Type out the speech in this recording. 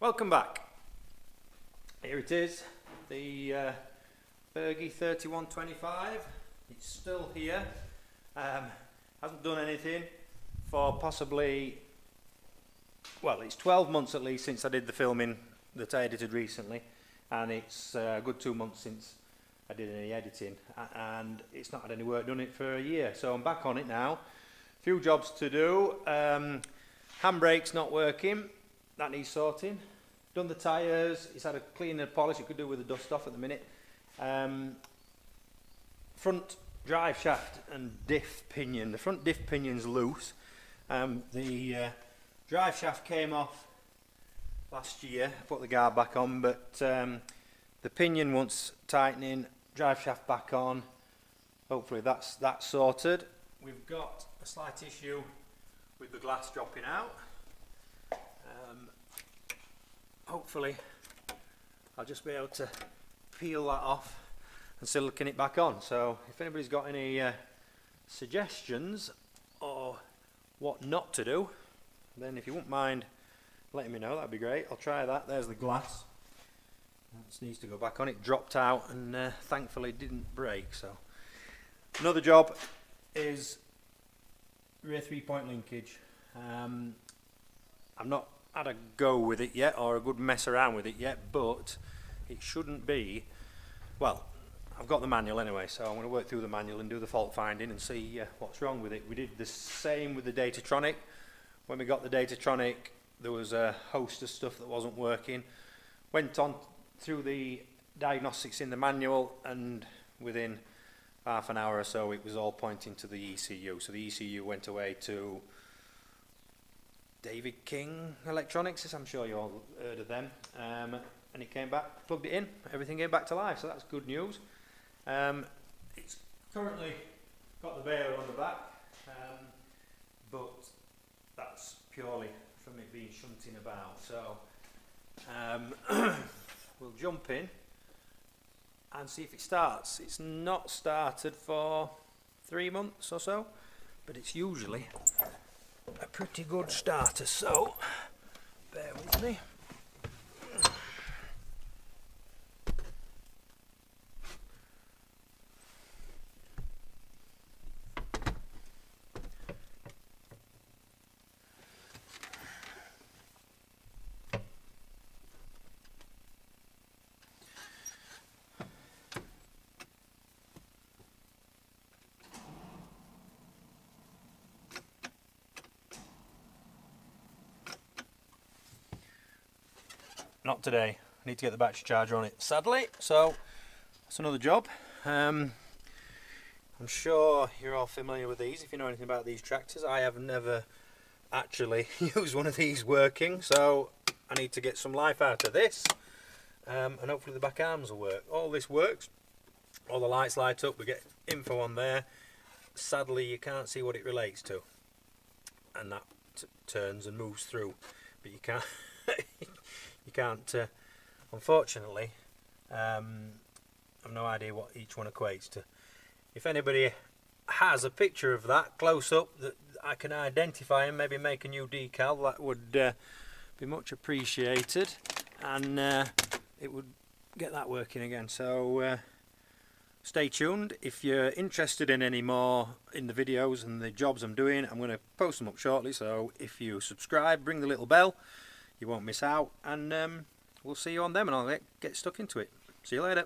Welcome back. Here it is, the Bergy 3125. It's still here. Hasn't done anything for possibly, well, it's 12 months at least since I did the filming that I edited recently, and it's a good 2 months since I did any editing, and it's not had any work done it for a year. So I'm back on it now. Few jobs to do. Handbrake's not working. That needs sorting. Done the tyres. It's had a clean and polish. It could do with the dust off at the minute. Front drive shaft and diff pinion. The front diff pinion's loose. The drive shaft came off last year. I put the guard back on, but the pinion wants tightening. Drive shaft back on. Hopefully that's sorted. We've got a slight issue with the glass dropping out. Hopefully I'll just be able to peel that off and silicone it back on. So if anybody's got any suggestions or what not to do, then if you wouldn't mind letting me know, that'd be great. I'll try that. There's the glass. That needs to go back on. It dropped out and thankfully didn't break. So another job is rear 3-point linkage. I've not had a go with it yet, or a good mess around with it yet, but it shouldn't be, well, I've got the manual anyway, so I'm going to work through the manual and do the fault finding and see what's wrong with it. We did the same with the Datatronic. When we got the Datatronic, there was a host of stuff that wasn't working. Went on through the diagnostics in the manual, and within half an hour or so it was all pointing to the ECU. So the ECU went away to David King Electronics, I'm sure you all heard of them, and it came back, plugged it in, everything came back to life, so that's good news. It's currently got the baler on the back, but that's purely from it being shunting about. So we'll jump in and see if it starts. It's not started for 3 months or so, but it's usually a pretty good starter, so bear with me. Not today. I need to get the battery charger on it, sadly, so that's another job. I'm sure you're all familiar with these if you know anything about these tractors. I have never actually used one of these working, so I need to get some life out of this, and hopefully the back arms will work. All this works, all the lights light up, we get info on there. Sadly you can't see what it relates to, and that turns and moves through, but you can't you can't, unfortunately, I've no idea what each one equates to. If anybody has a picture of that close up that I can identify and maybe make a new decal, that would be much appreciated, and it would get that working again. So stay tuned. If you're interested in any more in the videos and the jobs I'm doing, I'm going to post them up shortly, so if you subscribe, ring the little bell, you won't miss out, and we'll see you on them, and I'll get stuck into it. See you later.